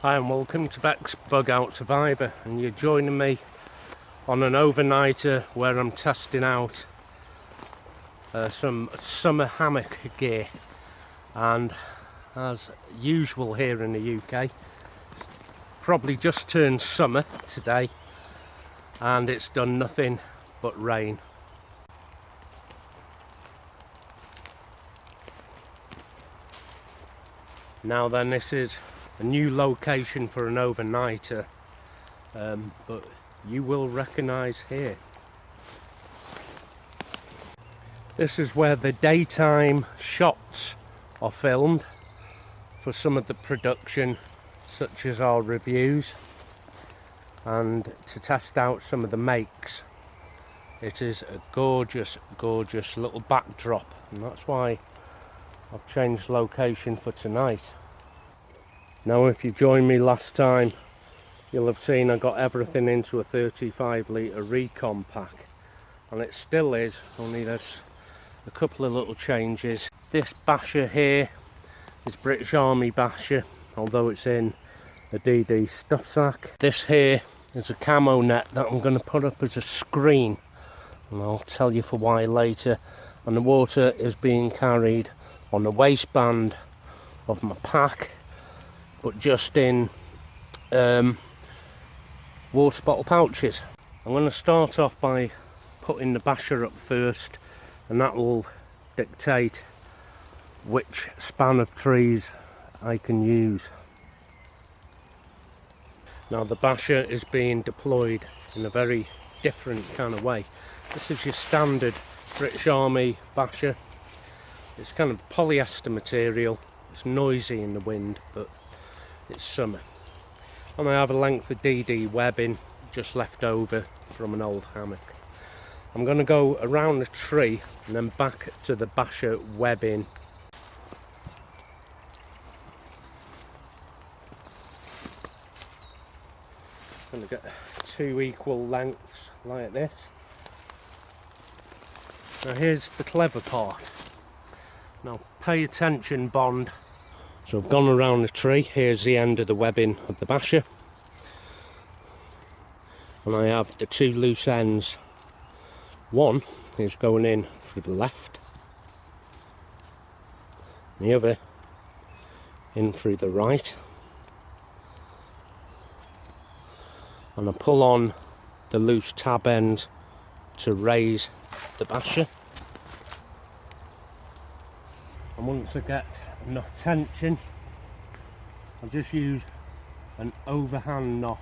Hi and welcome to bexbugoutsuvivor, and you're joining me on an overnighter where I'm testing out some summer hammock gear. And as usual here in the UK, probably just turned summer today and it's done nothing but rain. Now then, this is a new location for an overnighter, but you will recognise here. This is where the daytime shots are filmed for some of the production, such as our reviews, and to test out some of the makes. It is a gorgeous, gorgeous little backdrop, and that's why I've changed location for tonight. Now, if you joined me last time, you'll have seen I got everything into a 35 litre recon pack, and it still is, only there's a couple of little changes. This Basha here is British Army Basha, although it's in a DD stuff sack. This here is a camo net that I'm going to put up as a screen, and I'll tell you for why later. And the water is being carried on the waistband of my pack, but just in water bottle pouches. I'm going to start off by putting the Basha up first, and that will dictate which span of trees I can use. Now, the Basha is being deployed in a very different kind of way. This is your standard British Army Basha. It's kind of polyester material. It's noisy in the wind, but it's summer. And I have a length of DD webbing just left over from an old hammock. I'm going to go around the tree and then back to the Basha webbing. I'm going to get two equal lengths like this. Now here's the clever part. Now pay attention, Bond. So I've gone around the tree. Here's the end of the webbing of the Basha, and I have the two loose ends. One is going in through the left, the other in through the right, and I pull on the loose tab end to raise the Basha. And once I get enough tension, I'll just use an overhand knot.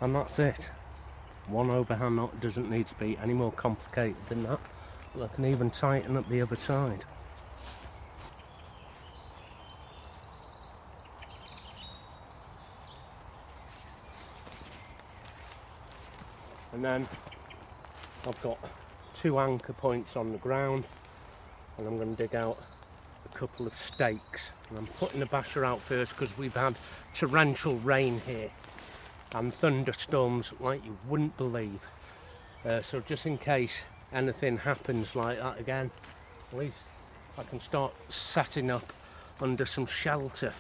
And that's it. One overhand knot, doesn't need to be any more complicated than that. But I can even tighten up the other side. And then I've got two anchor points on the ground, and I'm going to dig out a couple of stakes. And I'm putting the Basha out first because we've had torrential rain here and thunderstorms like you wouldn't believe. So just in case anything happens like that again, at least I can start setting up under some shelter.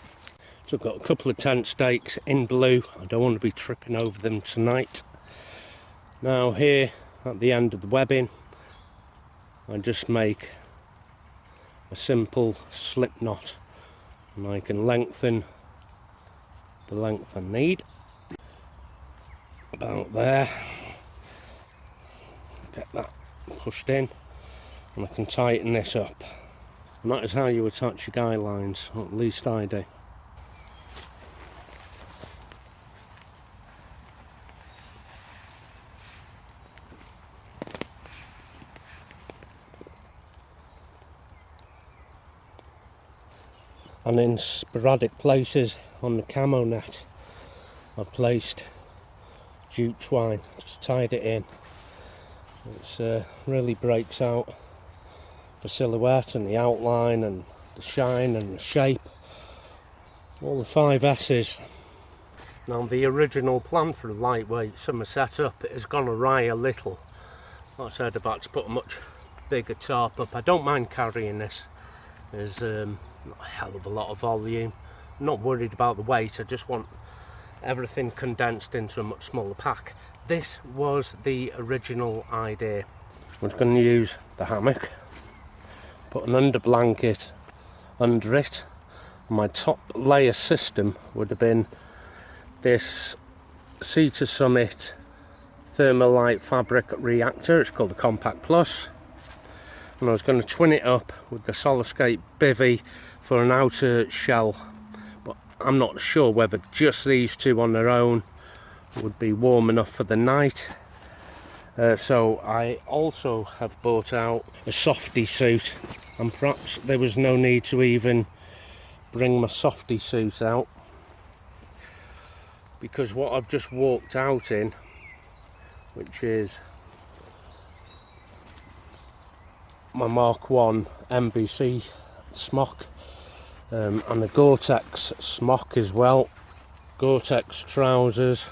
So I've got a couple of tent stakes in blue. I don't want to be tripping over them tonight. Now here at the end of the webbing, I just make a simple slip knot, and I can lengthen the length I need. About there. Get that pushed in, and I can tighten this up. And that is how you attach your guy lines, or at least I do. And in sporadic places on the camo net, I've placed jute twine, just tied it in. It really breaks out the silhouette and the outline and the shine and the shape, all the 5 S's. Now, the original plan for a lightweight summer setup has gone awry a little. Like I said, I've had to put a much bigger tarp up. I don't mind carrying this. There's not a hell of a lot of volume. I'm not worried about the weight, I just want everything condensed into a much smaller pack. This was the original idea. I'm just going to use the hammock, put an under blanket under it. My top layer system would have been this Sea to Summit Thermalite fabric reactor. It's called the Compact Plus, and I was going to twin it up with the Soloscape bivvy for an outer shell, but I'm not sure whether just these two on their own would be warm enough for the night. So I also have bought out a softy suit, and perhaps there was no need to even bring my softy suit out, because what I've just walked out in, which is my Mark 1 MBC smock, and a Gore-Tex smock as well, Gore-Tex trousers.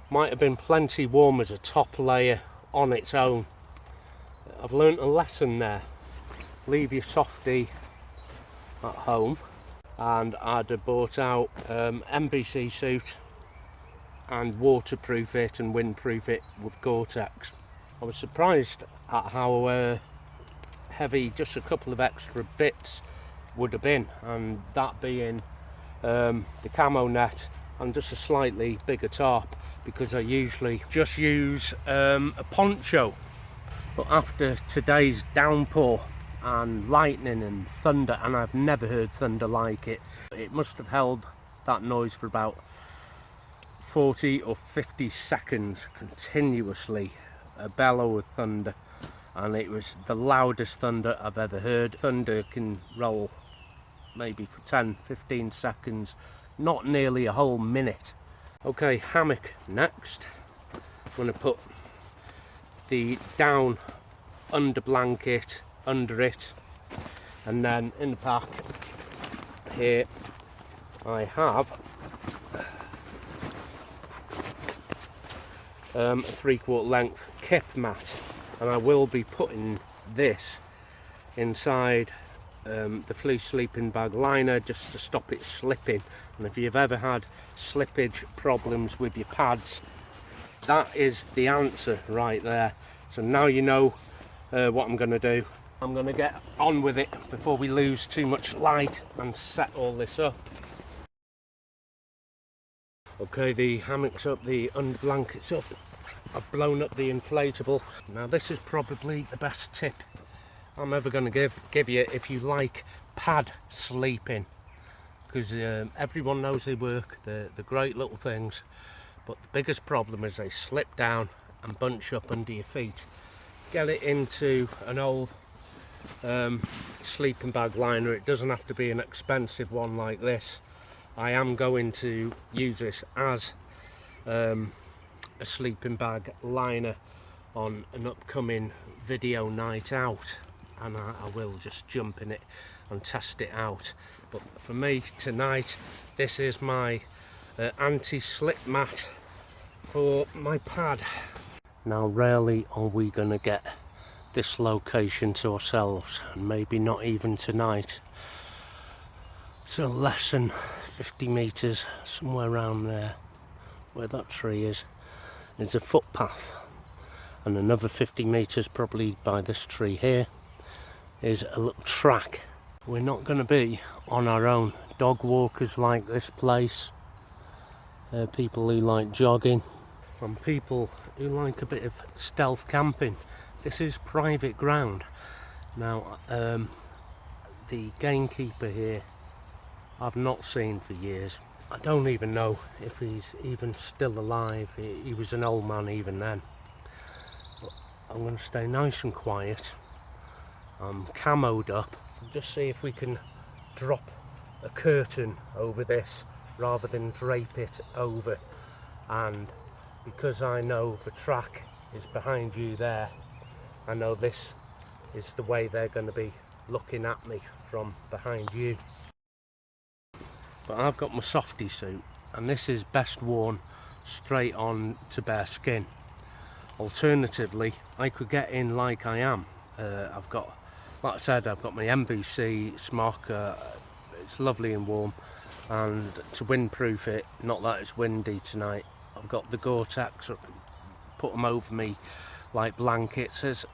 Might have been plenty warm as a top layer on its own. I've learnt a lesson there. Leave your softy at home, and I'd have bought out MBC suit and waterproof it and windproof it with Gore-Tex. I was surprised at how heavy just a couple of extra bits would have been, and that being the camo net and just a slightly bigger tarp, because I usually just use a poncho. But after today's downpour and lightning and thunder, and I've never heard thunder like it, it must have held that noise for about 40 or 50 seconds continuously, a bellow of thunder, and it was the loudest thunder I've ever heard. Thunder can roll maybe for 10-15 seconds, not nearly a whole minute. Okay, hammock next. I'm going to put the down under blanket under it, and then in the pack here I have a 3/4 length kip mat, and I will be putting this inside the fleece sleeping bag liner just to stop it slipping. And if you've ever had slippage problems with your pads, that is the answer right there. So now you know what I'm going to do. I'm going to get on with it before we lose too much light and set all this up. Okay, the hammock's up, the under blanket's up. I've blown up the inflatable. Now this is probably the best tip I'm ever going to give you if you like pad sleeping, because everyone knows they work, they're great little things, but the biggest problem is they slip down and bunch up under your feet. Get it into an old sleeping bag liner. It doesn't have to be an expensive one like this. I am going to use this as a sleeping bag liner on an upcoming video night out, and I will just jump in it and test it out. But for me tonight, this is my anti-slip mat for my pad. Now rarely are we going to get this location to ourselves, and maybe not even tonight. So less than 50 metres, somewhere around there where that tree is a footpath, and another 50 metres probably by this tree here is a little track. We're not going to be on our own. Dog walkers like this place, people who like jogging, and people who like a bit of stealth camping. This is private ground. Now the gamekeeper here I've not seen for years. I don't even know if he's even still alive. He was an old man even then. But I'm going to stay nice and quiet. I'm camoed up. Just see if we can drop a curtain over this rather than drape it over. And because I know the track is behind you there, I know this is the way they're going to be looking at me, from behind you. But I've got my softy suit, and this is best worn straight on to bare skin. Alternatively, I could get in like I am I've got, like I said, I've got my MBC smock. It's lovely and warm, and to windproof it, not that it's windy tonight, I've got the Gore-Tex, put them over me like blankets. There's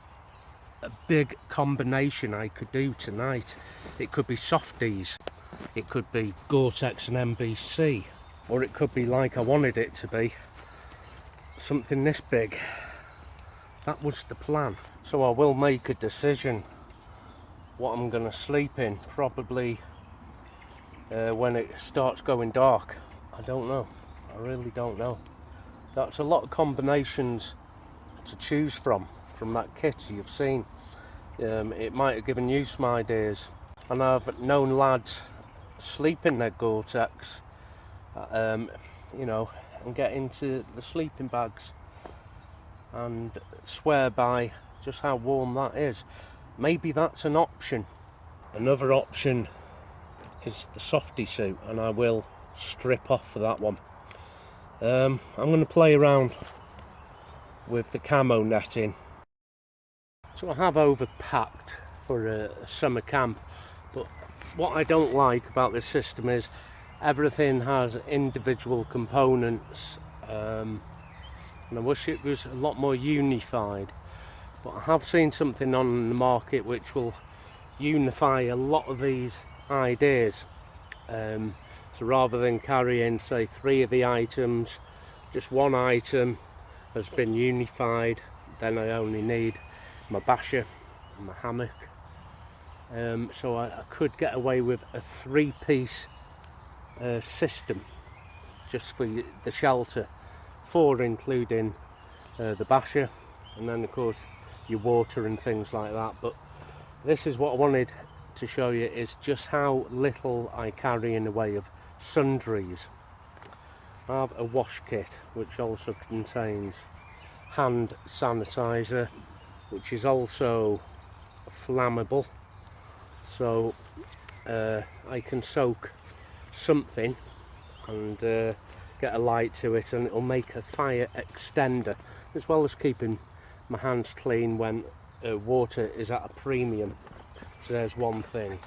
a big combination I could do tonight. It could be softies, it could be Gore-Tex and MBC, or it could be like I wanted it to be, something this big. That was the plan. So I will make a decision what I'm going to sleep in, probably when it starts going dark. I don't know, I really don't know. That's a lot of combinations to choose from that kit you've seen. It might have given you some ideas, and I've known lads sleep in their Gore-Tex, you know, and get into the sleeping bags and swear by just how warm that is. Maybe that's an option. Another option is the softy suit, and I will strip off for that one. I'm going to play around with the camo netting. So I have overpacked for a summer camp, but what I don't like about this system is everything has individual components, and I wish it was a lot more unified. But I have seen something on the market which will unify a lot of these ideas. So rather than carrying, say, 3 of the items, just one item has been unified. Then I only need my Basha and my hammock. So I could get away with a 3-piece system just for the shelter, 4 including the Basha, and then of course your water and things like that. But this is what I wanted to show you, is just how little I carry in the way of sundries. I have a wash kit which also contains hand sanitizer, which is also flammable, so I can soak something and get a light to it, and it'll make a fire extender, as well as keeping my hands clean when water is at a premium. So there's one thing.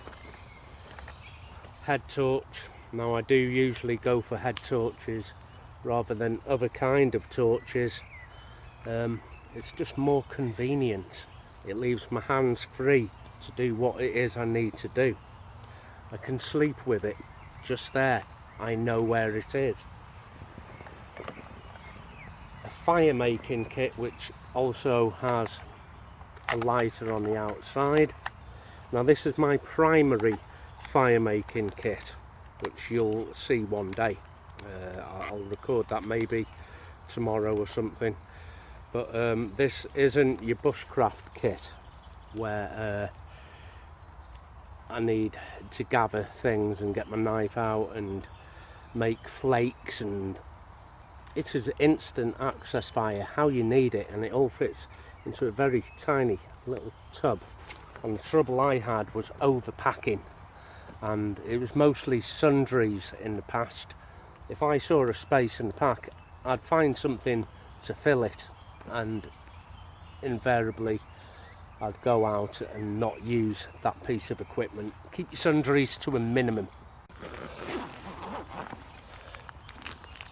Head torch. Now I do usually go for head torches rather than other kind of torches. It's just more convenient. It leaves my hands free to do what it is I need to do. I can sleep with it just there. I know where it is. A fire making kit which also has a lighter on the outside. Now this is my primary fire making kit, which you'll see one day. I'll record that maybe tomorrow or something. But this isn't your bushcraft kit where I need to gather things and get my knife out and make flakes, and it is instant access fire, how you need it, and it all fits into a very tiny little tub. And the trouble I had was overpacking, and it was mostly sundries in the past. If I saw a space in the pack, I'd find something to fill it, and invariably I'd go out and not use that piece of equipment. Keep your sundries to a minimum.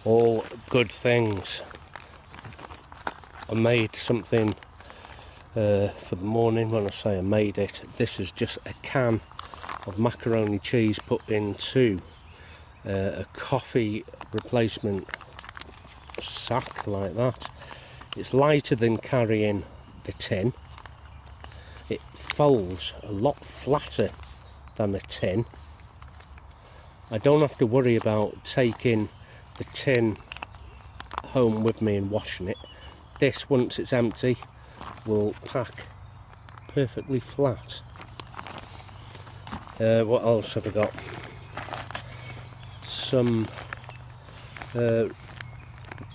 All good things. I made something for the morning. When I say I made it, this is just a can of macaroni cheese put into a coffee replacement sack like that. It's lighter than carrying the tin. It folds a lot flatter than a tin. I don't have to worry about taking the tin home with me and washing it. This, once it's empty, will pack perfectly flat. What else have I got? Some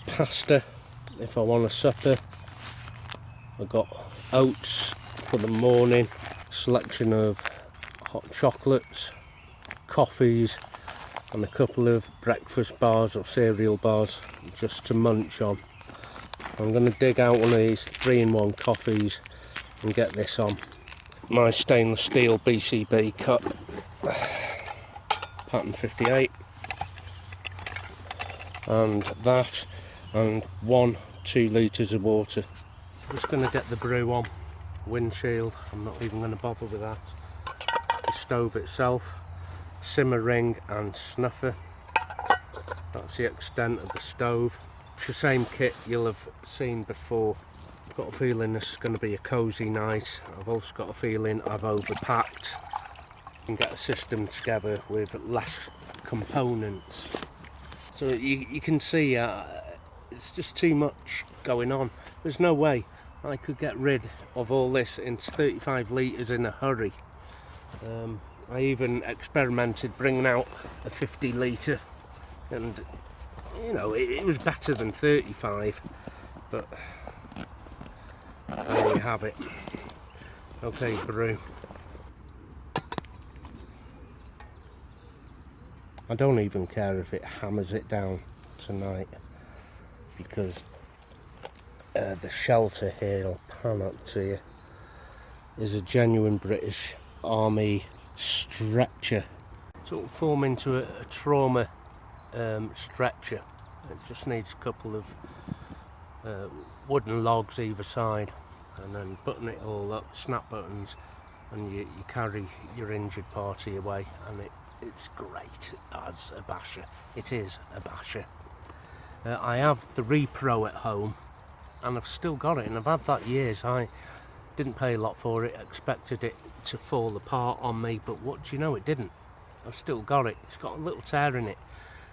pasta if I want a supper. I've got oats for the morning, selection of hot chocolates, coffees, and a couple of breakfast bars or cereal bars just to munch on. I'm going to dig out one of these 3-in-1 coffees and get this on. my stainless steel BCB cup, pattern 58, and that, and 2 litres of water. I'm just going to get the brew on, windshield, I'm not even going to bother with that. The stove itself, simmer ring and snuffer, that's the extent of the stove. It's the same kit you'll have seen before. I've got a feeling this is going to be a cosy night. I've also got a feeling I've overpacked and get a system together with less components. So you can see it's just too much going on. There's no way I could get rid of all this in 35 litres in a hurry. I even experimented bringing out a 50 litre, and you know, it was better than 35, but there you have it. Okay, brew. I don't even care if it hammers it down tonight, because the shelter here, I'll pan up to you, is a genuine British Army stretcher. So it'll form into a trauma stretcher. It just needs a couple of wooden logs either side, and then button it all up, snap buttons, and you carry your injured party away, and it's great as a Basha. It is a Basha. I have the Repro at home, and I've still got it, and I've had that years. I didn't pay a lot for it, expected it to fall apart on me, but what do you know, it didn't. I've still got it. It's got a little tear in it.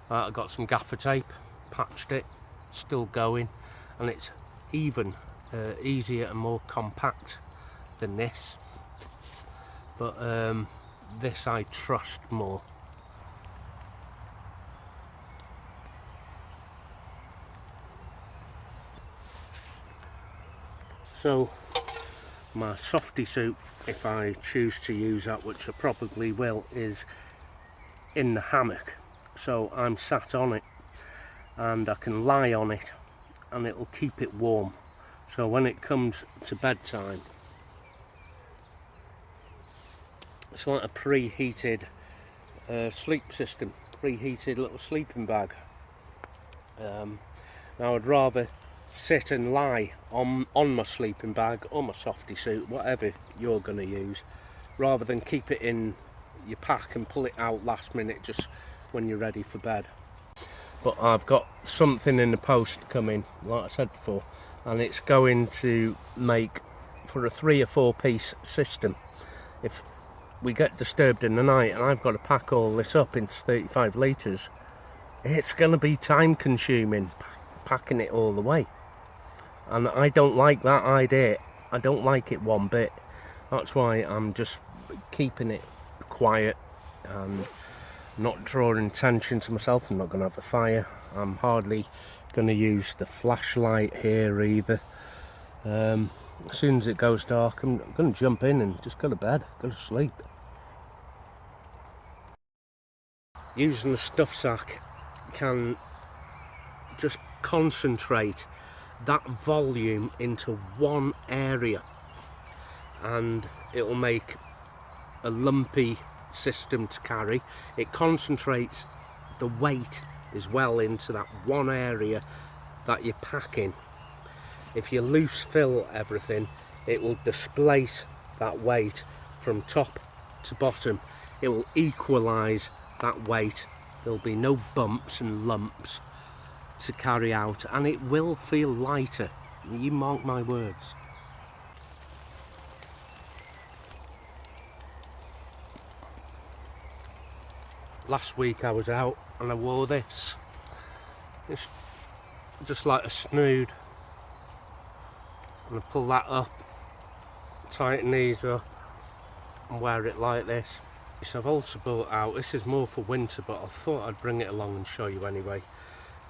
I got some gaffer tape, patched it, still going, and it's even easier and more compact than this, but this I trust more. So my softy suit, if I choose to use that, which I probably will, is in the hammock. So I'm sat on it and I can lie on it and it'll keep it warm. So when it comes to bedtime, it's like a preheated sleep system, preheated little sleeping bag. Now I'd rather sit and lie on my sleeping bag or my softy suit, whatever you're going to use, rather than keep it in your pack and pull it out last minute just when you're ready for bed. But I've got something in the post coming, like I said before, and it's going to make for a 3 or 4 piece system. If we get disturbed in the night and I've got to pack all this up into 35 litres, it's going to be time consuming packing it all the way, and I don't like that idea. I don't like it one bit. That's why I'm just keeping it quiet and not drawing attention to myself. I'm not going to have a fire. I'm hardly going to use the flashlight here either. As soon as it goes dark, I'm going to jump in and just go to bed, go to sleep. Using the stuff sack can just concentrate that volume into one area, and it will make a lumpy system to carry. It concentrates the weight as well into that one area that you're packing. If you loose fill everything, it will displace that weight from top to bottom. It will equalize that weight. There'll be no bumps and lumps to carry out, and it will feel lighter. You mark my words. Last week I was out and I wore this. It's just like a snood. And I pull that up, tighten these up and wear it like this. So I've also bought out, this is more for winter, but I thought I'd bring it along and show you anyway.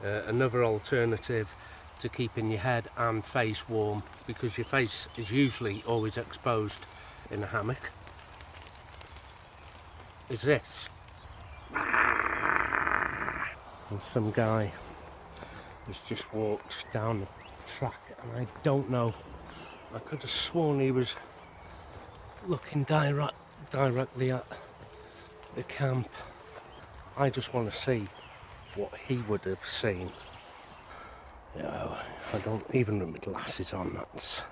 Another alternative to keeping your head and face warm, because your face is usually always exposed in a hammock, is this. And some guy has just walked down the track, and I don't know, I could have sworn he was looking directly at the camp. I just want to see what he would have seen. You know, I don't even with my glasses on, it's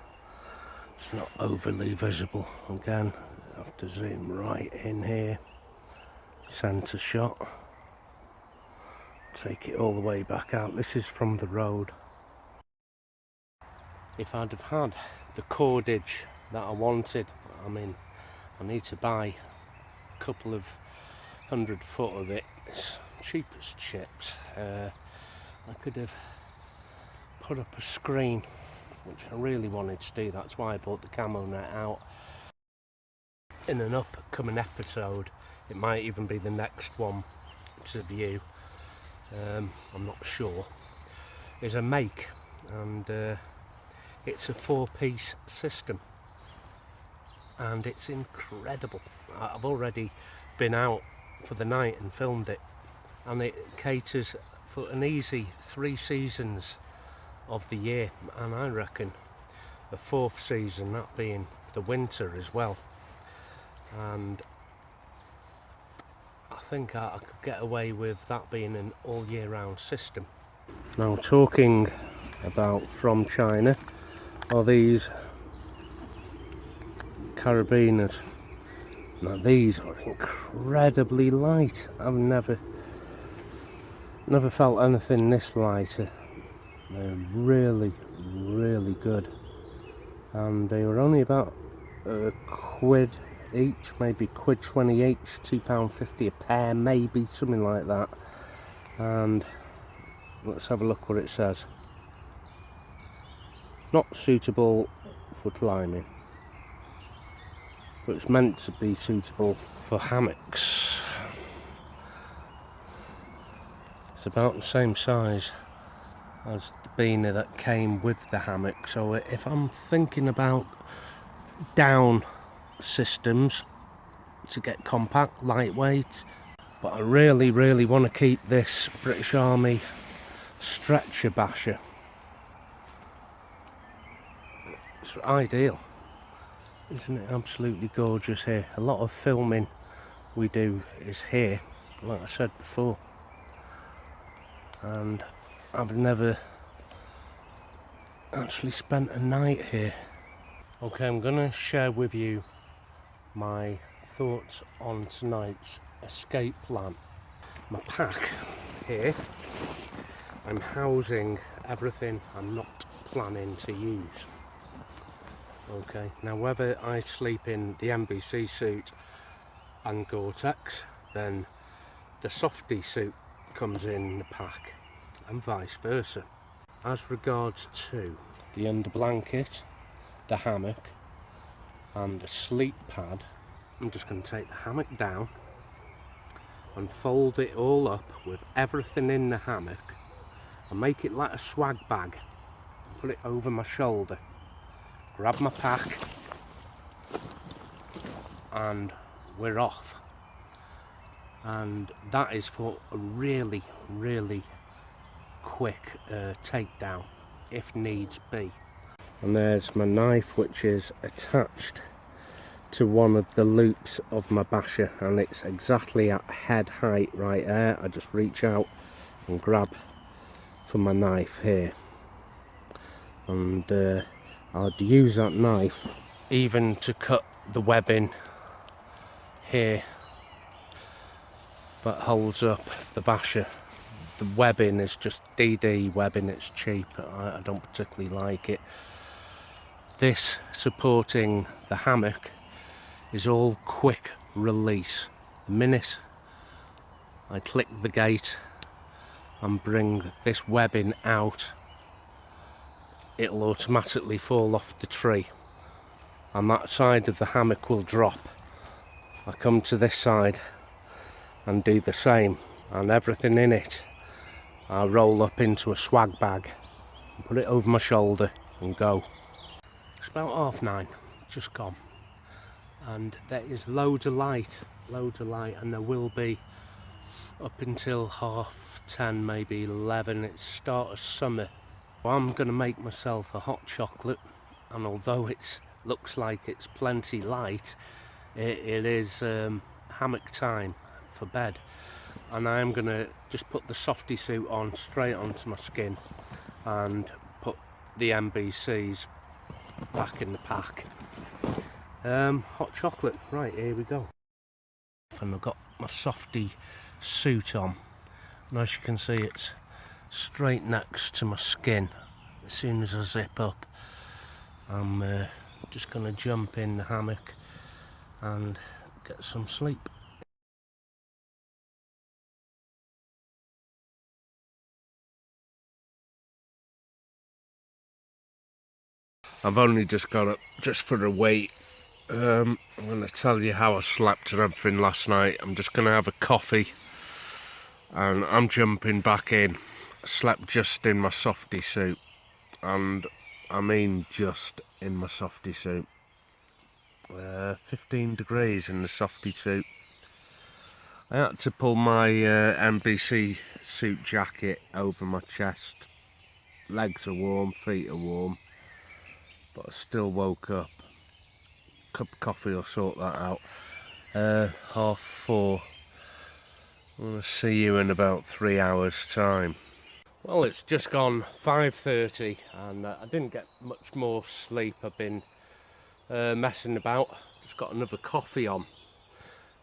not overly visible. Again, I have to zoom right in here, centre shot, take it all the way back out. This is from the road. If I'd have had the cordage that I wanted, I mean, I need to buy a couple of 100-foot of it. It's cheap as chips. I could have put up a screen, which I really wanted to do. That's why I bought the camo net out. In an upcoming episode, it might even be the next one to view, I'm not sure, is a make, and it's a 4-piece system and it's incredible. I've already been out for the night and filmed it, and it caters for an easy 3 seasons of the year, and I reckon the 4th season, that being the winter as well. And I think I could get away with that being an all year round system. Now, talking about from China are these carabiners. Now these are incredibly light. I've never felt anything this lighter. They're really good, and they were only about a quid each, maybe £1.20 each, £2.50 a pair, maybe something like that. And let's have a look what it says. Not suitable for climbing, but it's meant to be suitable for hammocks. It's about the same size as the beaner that came with the hammock, so if I'm thinking about down systems to get compact, lightweight, but I really want to keep this British Army stretcher Basha. It's ideal, isn't it? Absolutely gorgeous here. A lot of filming we do is here, like I said before, and I've never actually spent a night here. Okay, I'm going to share with you my thoughts on tonight's escape plan. My pack here, I'm housing everything I'm not planning to use. Okay, now whether I sleep in the NBC suit and Gore-Tex, then the softy suit comes in the pack, and vice versa. As regards to the under blanket, the hammock and the sleep pad, I'm just going to take the hammock down and fold it all up with everything in the hammock and make it like a swag bag. Put it over my shoulder, grab my pack, and we're off. And that is for a really quick takedown if needs be. And there's my knife, which is attached to one of the loops of my Basha, and it's exactly at head height right there. I just reach out and grab for my knife here, and I'd use that knife even to cut the webbing here that holds up the Basha. The webbing is just DD webbing, it's cheap, I don't particularly like it. This supporting the hammock is all quick release. The minute I click the gate and bring this webbing out, it'll automatically fall off the tree, and that side of the hammock will drop. I come to this side and do the same, and everything in it I roll up into a swag bag and put it over my shoulder and go. It's about 9:30, just gone, and there is loads of light, and there will be up until 10:30, maybe 11. It's start of summer. Well, I'm going to make myself a hot chocolate, and although it's looks like it's plenty light, it is hammock time for bed. And I am going to just put the softy suit on straight onto my skin and put the NBCs back in the pack. Hot chocolate, right, here we go. And I've got my softy suit on, and as you can see it's straight next to my skin. As soon as I zip up, I'm just going to jump in the hammock and get some sleep. I've only just got up just for a wait. I'm going to tell you how I slept and everything last night. I'm just going to have a coffee and I'm jumping back in. I slept just in my softy suit, and I mean just in my softy suit. 15 degrees in the softy suit. I had to pull my NBC suit jacket over my chest. Legs are warm, feet are warm, but I still woke up. Cup of coffee will sort that out. 4:30. I'm going to see you in about 3 hours time. Well, it's just gone 5:30 and I didn't get much more sleep. I've been messing about. Just got another coffee on.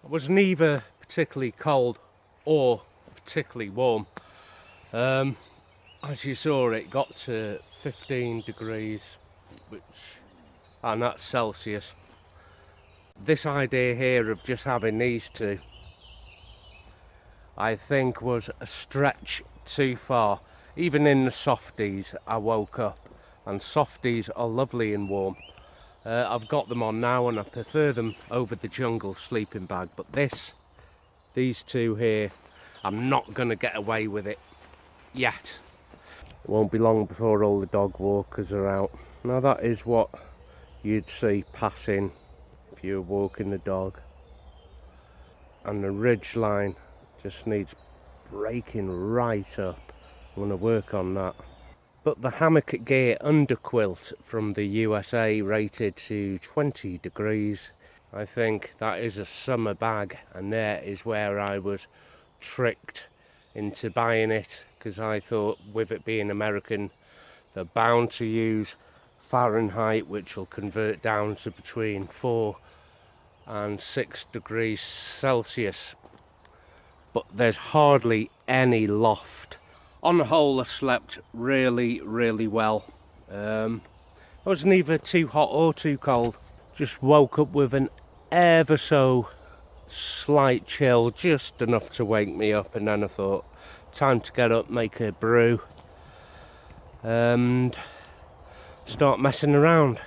I was neither particularly cold or particularly warm. As you saw, it got to 15 degrees, and that's Celsius. This idea here of just having these two, I think, was a stretch too far. Even in the softies I woke up, and softies are lovely and warm. I've got them on now and I prefer them over the jungle sleeping bag, but these two here, I'm not going to get away with it yet. It won't be long before all the dog walkers are out. Now that is what you'd see passing if you were walking the dog. And the ridge line just needs breaking right up. I'm going to work on that. But the hammock gear underquilt from the USA rated to 20 degrees. I think that is a summer bag, and there is where I was tricked into buying it, because I thought with it being American they're bound to use Fahrenheit, which will convert down to between 4 and 6 degrees Celsius, but there's hardly any loft. On the whole, I slept really well. I was neither too hot or too cold. Just woke up with an ever so slight chill, just enough to wake me up, and then I thought, time to get up, make a brew and start messing around.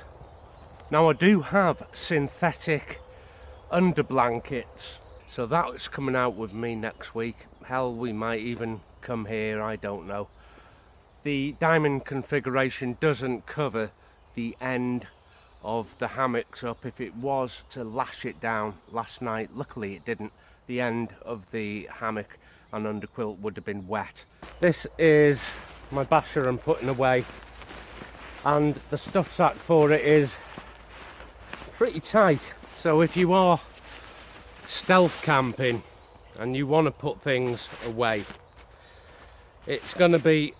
Now I do have synthetic under blankets, so that's coming out with me next week. Hell, we might even come here, I don't know. The diamond configuration doesn't cover the end of the hammocks up. If it was to lash it down last night, luckily it didn't. The end of the hammock and underquilt would have been wet. This is my Basha I'm putting away, and the stuff sack for it is pretty tight. So if you are stealth camping and you want to put things away, it's going to be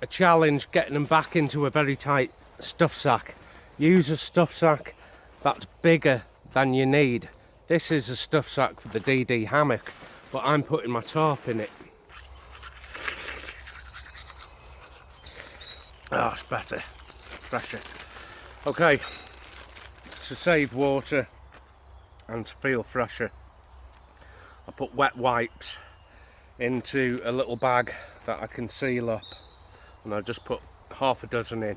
a challenge getting them back into a very tight stuff sack. Use a stuff sack that's bigger than you need. This is a stuff sack for the DD hammock, but I'm putting my tarp in it. Ah, it's better, fresher. Okay, to save water and to feel fresher, I put wet wipes into a little bag that I can seal up, and I just put half a dozen in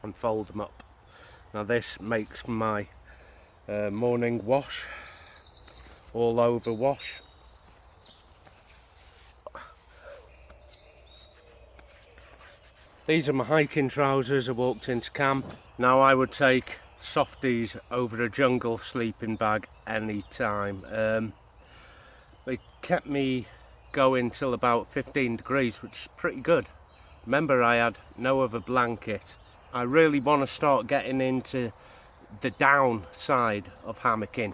and fold them up. Now this makes my morning wash, all over wash. These are my hiking trousers. I walked into camp. Now I would take softies over a jungle sleeping bag any time. They kept me going till about 15 degrees, which is pretty good. Remember, I had no other blanket. I really want to start getting into the down side of hammocking,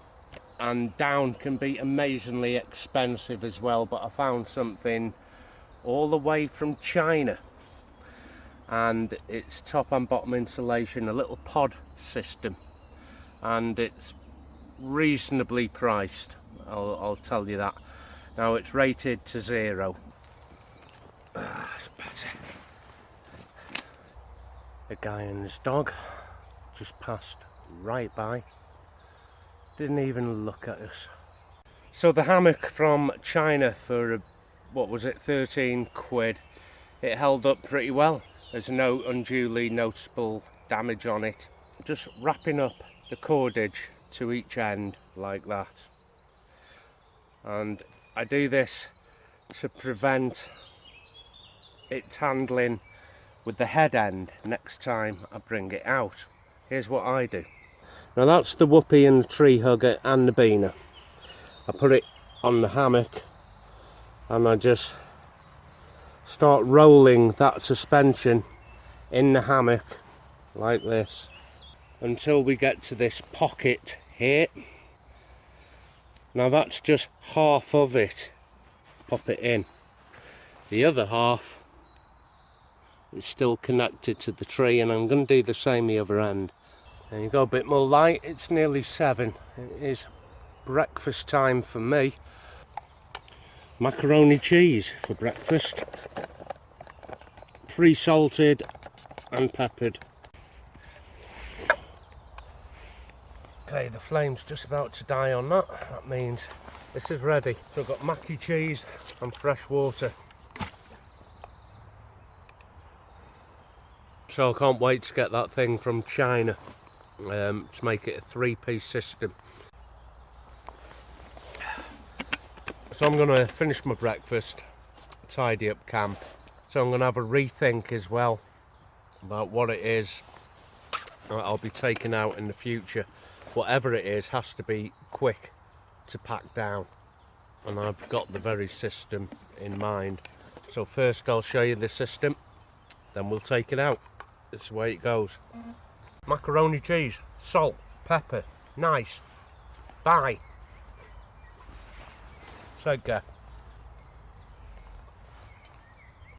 and down can be amazingly expensive as well, but I found something all the way from China, and it's top and bottom insulation, a little pod system, and it's reasonably priced, I'll tell you that. Now it's rated to 0. It's better. A guy and his dog just passed right by, didn't even look at us. So the hammock from China for what was it, 13 quid, it held up pretty well. There's no unduly noticeable damage on it. Just wrapping up the cordage to each end like that, and I do this to prevent it tangling with the head end next time I bring it out. Here's what I do. Now that's the whoopee and the tree hugger and the beaner. I put it on the hammock and I just start rolling that suspension in the hammock like this until we get to this pocket here. Now that's just half of it. Pop it in. The other half is still connected to the tree, and I'm going to do the same the other end. And you go a bit more light. It's nearly 7. It is breakfast time for me. Macaroni cheese for breakfast. Pre-salted and peppered. Okay, the flame's just about to die on that. That means this is ready. So I've got mac cheese and fresh water. So I can't wait to get that thing from China to make it a 3-piece system. So I'm going to finish my breakfast, tidy up camp. So I'm going to have a rethink as well about what it is I'll be taking out in the future. Whatever it is has to be quick to pack down, and I've got the very system in mind. So first I'll show you the system, then we'll take it out. This is the way it goes. Macaroni cheese, salt, pepper, nice. Bye. Take care.